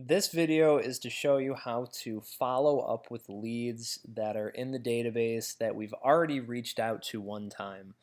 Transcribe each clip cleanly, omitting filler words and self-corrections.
This video is to show you how to follow up with leads that are in the database that we've already reached out to one time.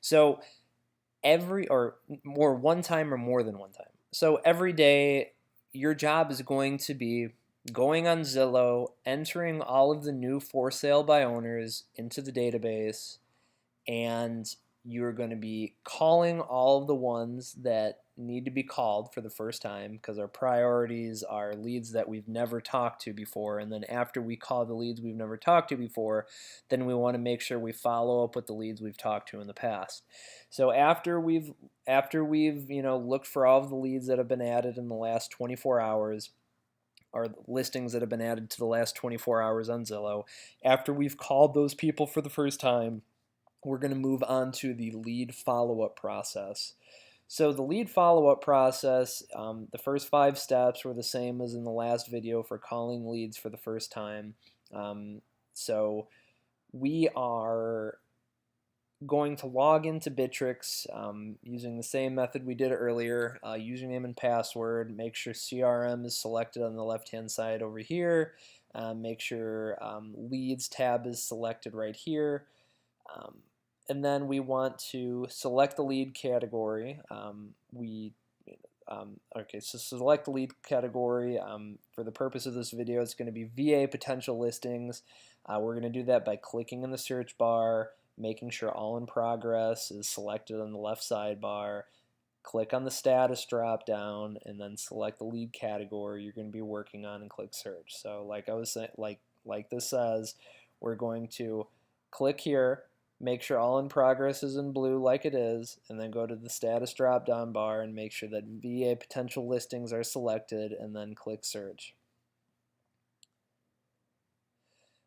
So every, or more one time or more than one time. So every day, your job is going to be going on Zillow, entering all of the new for sale by owners into the database, and you're going to be calling all of the ones that need to be called for the first time because our priorities are leads that we've never talked to before. And then after we call the leads we've never talked to before, then we want to make sure we follow up with the leads we've talked to in the past. So after we've looked for all of the leads that have been added in the last 24 hours, or listings that have been added to the last 24 hours on Zillow, after we've called those people for the first time, we're going to move on to the lead follow-up process. So the lead follow-up process, the first 5 steps were the same as in the last video for calling leads for the first time. So we are going to log into Bittrex using the same method we did earlier, username and password. Make sure CRM is selected on the left-hand side over here. Make sure Leads tab is selected right here. And then we want to select the lead category. Okay, so select the lead category. For the purpose of this video, it's going to be VA potential listings. We're going to do that by clicking in the search bar, making sure all in progress is selected on the left sidebar. Click on the status drop down, and then select the lead category you're going to be working on and click search. So like I was saying, like this says, we're going to click here, make sure all in progress is in blue like it is, and then go to the status drop down bar and make sure that VA potential listings are selected, and then click search.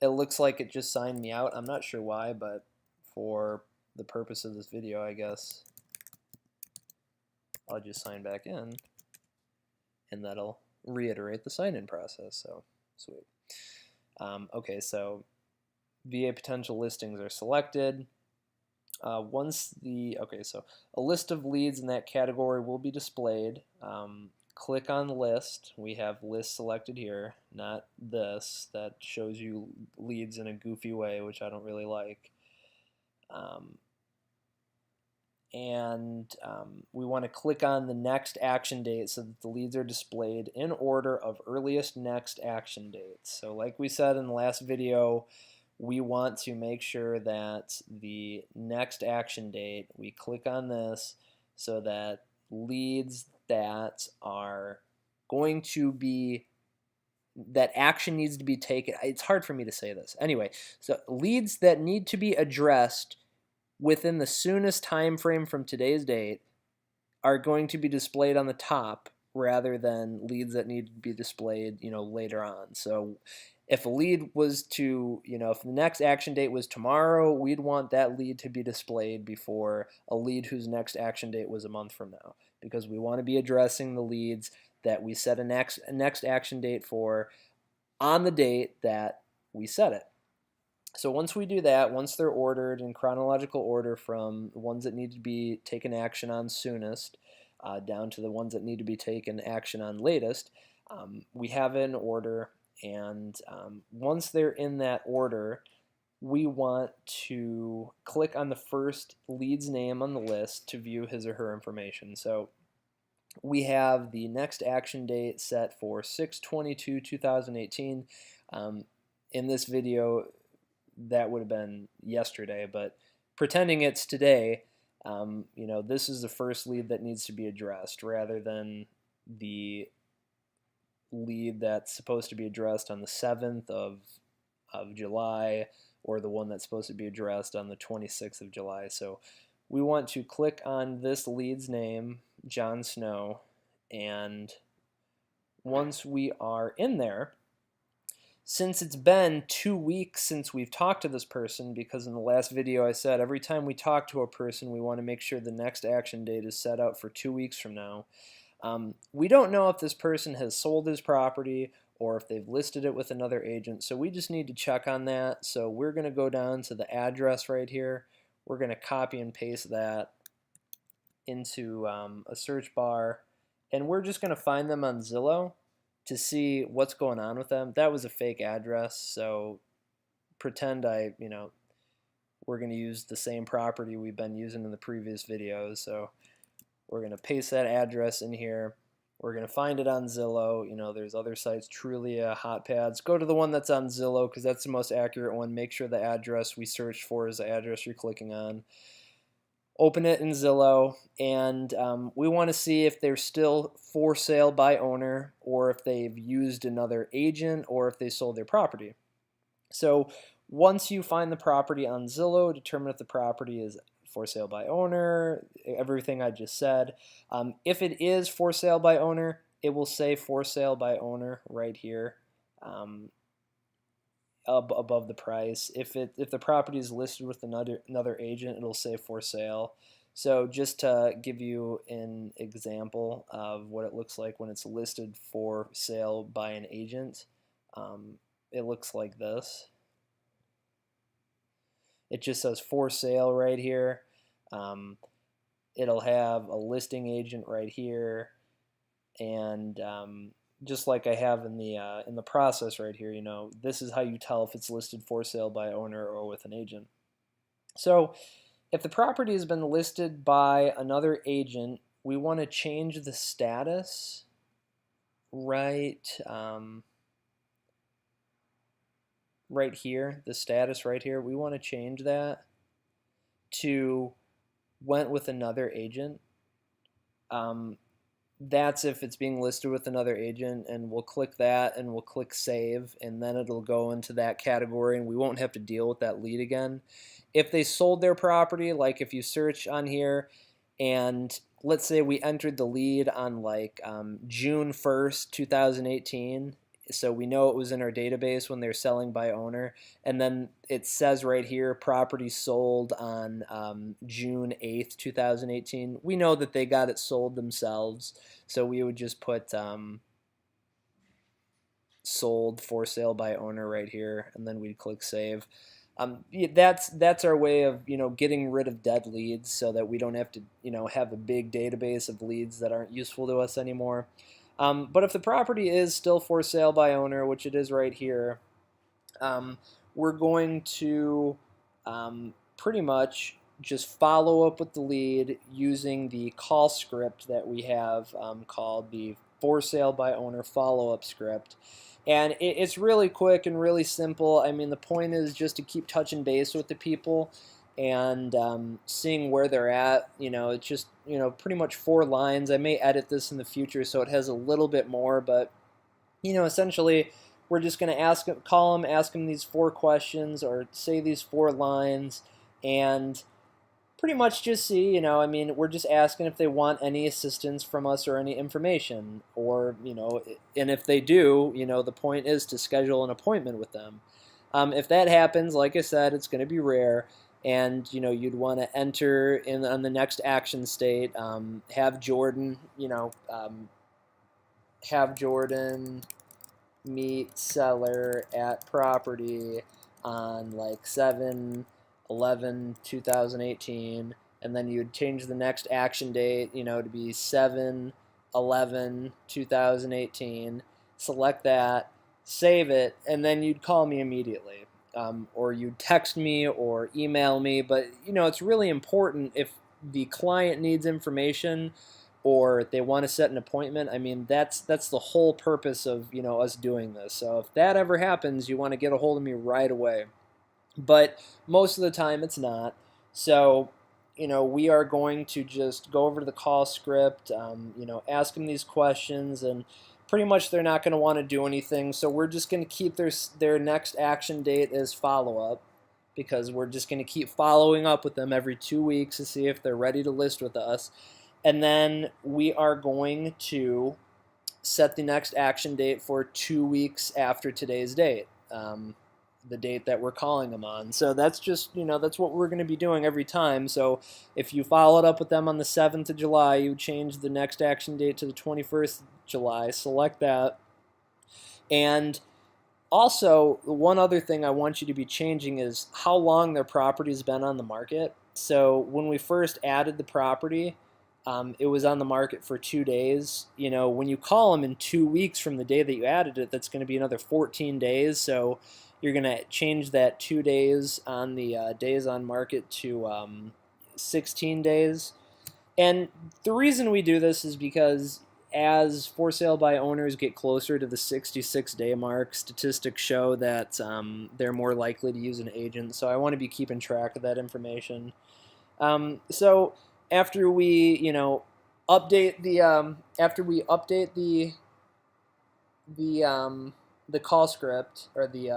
It looks like it just signed me out. I'm not sure why, but for the purpose of this video, I guess I'll just sign back in, and that'll reiterate the sign-in process. So sweet. Okay, so VA potential listings are selected. So a list of leads in that category will be displayed. Click on list. We have list selected here, not this. That shows you leads in a goofy way, which I don't really like. We want to click on the next action date so that the leads are displayed in order of earliest next action dates. So like we said in the last video, we want to make sure that the next action date, we click on this so that leads that are going to be, that action needs to be taken. It's hard for me to say this. Anyway, so leads that need to be addressed within the soonest time frame from today's date are going to be displayed on the top rather than leads that need to be displayed, later on. So if a lead was to, if the next action date was tomorrow, we'd want that lead to be displayed before a lead whose next action date was a month from now, because we want to be addressing the leads that we set a next action date for on the date that we set it. So once we do that, once they're ordered in chronological order from the ones that need to be taken action on soonest down to the ones that need to be taken action on latest, we have an order, and once they're in that order, we want to click on the first lead's name on the list to view his or her information. So we have the next action date set for 6/22/2018. In this video, that would have been yesterday, but pretending it's today, this is the first lead that needs to be addressed rather than the lead that's supposed to be addressed on the 7th of July, or the one that's supposed to be addressed on the 26th of July. So we want to click on this lead's name, John Snow, and once we are in there, since it's been 2 weeks since we've talked to this person, because in the last video I said every time we talk to a person we want to make sure the next action date is set out for 2 weeks from now. We don't know if this person has sold his property or if they've listed it with another agent, so we just need to check on that. So we're going to go down to the address right here. We're going to copy and paste that into a search bar, and we're just going to find them on Zillow. to see what's going on with them. That was a fake address, so pretend we're going to use the same property we've been using in the previous videos. So we're going to paste that address in here. We're going to find it on Zillow. There's other sites, Trulia, HotPads. Go to the one that's on Zillow because that's the most accurate one. Make sure the address we searched for is the address you're clicking on. Open it in Zillow, and we want to see if they're still for sale by owner, or if they've used another agent, or if they sold their property. So once you find the property on Zillow, determine if the property is for sale by owner, everything I just said. If it is for sale by owner, it will say for sale by owner right here above the price. If the property is listed with another agent, it'll say for sale. So just to give you an example of what it looks like when it's listed for sale by an agent, it looks like this. It just says for sale right here. It'll have a listing agent right here, and just like I have in the process right here, this is how you tell if it's listed for sale by owner or with an agent. So if the property has been listed by another agent, we want to change the status right here, the status right here. We want to change that to went with another agent. That's if it's being listed with another agent, and we'll click that and we'll click save, and then it'll go into that category and we won't have to deal with that lead again. If they sold their property, like if you search on here and let's say we entered the lead on like June 1st, 2018, so we know it was in our database when they're selling by owner, and then it says right here property sold on June 8th, 2018. We know that they got it sold themselves, so we would just put sold for sale by owner right here, and then we'd click save. That's our way of getting rid of dead leads, so that we don't have to have a big database of leads that aren't useful to us anymore. But if the property is still for sale by owner, which it is right here, we're going to pretty much just follow up with the lead using the call script that we have called the for sale by owner follow-up script. And it's really quick and really simple. I mean, the point is just to keep touching base with the people and seeing where they're at. It's just pretty much 4 lines. I may edit this in the future so it has a little bit more, but essentially we're just going to call them, ask them these 4 questions or say these 4 lines, and pretty much just see, I mean, we're just asking if they want any assistance from us or any information, or and if they do, the point is to schedule an appointment with them. If that happens, like I said, it's going to be rare. And you'd want to enter on the next action state. Have Jordan meet seller at property on like 7/11/2018, and then you'd change the next action date, to be 7/11/2018. Select that, save it, and then you'd call me immediately. Or you text me or email me, but it's really important if the client needs information or they want to set an appointment. I mean, that's the whole purpose of us doing this. So if that ever happens, you want to get a hold of me right away. But most of the time it's not. So we are going to just go over to the call script, ask them these questions, and pretty much they're not going to want to do anything, so we're just going to keep their next action date as follow-up, because we're just going to keep following up with them every 2 weeks to see if they're ready to list with us. And then we are going to set the next action date for 2 weeks after today's date, the date that we're calling them on. So that's just, that's what we're going to be doing every time. So if you followed up with them on the 7th of July, you change the next action date to the 21st of July, select that. And also, one other thing I want you to be changing is how long their property's been on the market. So when we first added the property, it was on the market for 2 days. You know, when you call them in 2 weeks from the day that you added it, that's going to be another 14 days. So you're going to change that 2 days on the days on market to 16 days. And the reason we do this is because as for sale by owners get closer to the 66-day mark, statistics show that they're more likely to use an agent. So I want to be keeping track of that information. So after we, update the the call script or the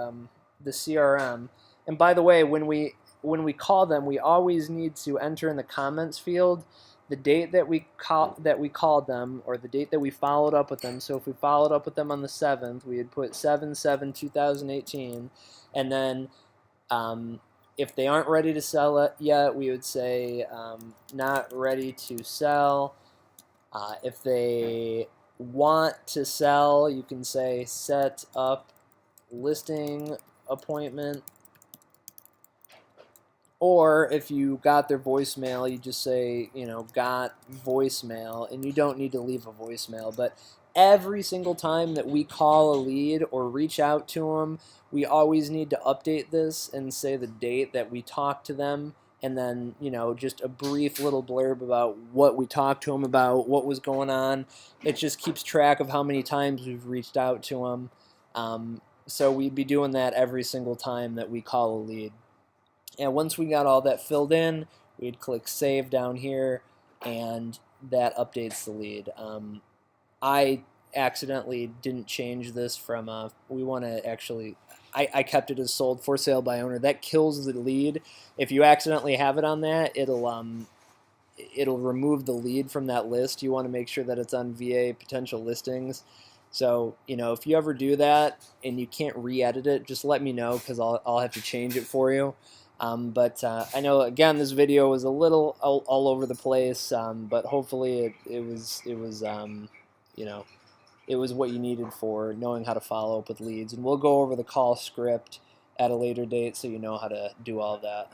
CRM. And by the way, when we call them, we always need to enter in the comments field the date that we called them, or the date that we followed up with them. So if we followed up with them on the 7th, we would put 7/7/2018, and then if they aren't ready to sell it yet, we would say not ready to sell. If they want to sell, you can say set up listing appointment. Or if you got their voicemail, you just say, got voicemail, and you don't need to leave a voicemail. But every single time that we call a lead or reach out to them, we always need to update this and say the date that we talked to them, and then, just a brief little blurb about what we talked to them about, what was going on. It just keeps track of how many times we've reached out to them. So we'd be doing that every single time that we call a lead. And once we got all that filled in, we'd click save down here, and that updates the lead. I accidentally didn't change this from, we want to actually, I kept it as sold for sale by owner. That kills the lead. If you accidentally have it on that, it'll remove the lead from that list. You want to make sure that it's on VA potential listings. So, if you ever do that and you can't re-edit it, just let me know, because I'll have to change it for you. But I know, again, this video was a little all over the place, but hopefully it was it was what you needed for knowing how to follow up with leads. And we'll go over the call script at a later date so you know how to do all of that.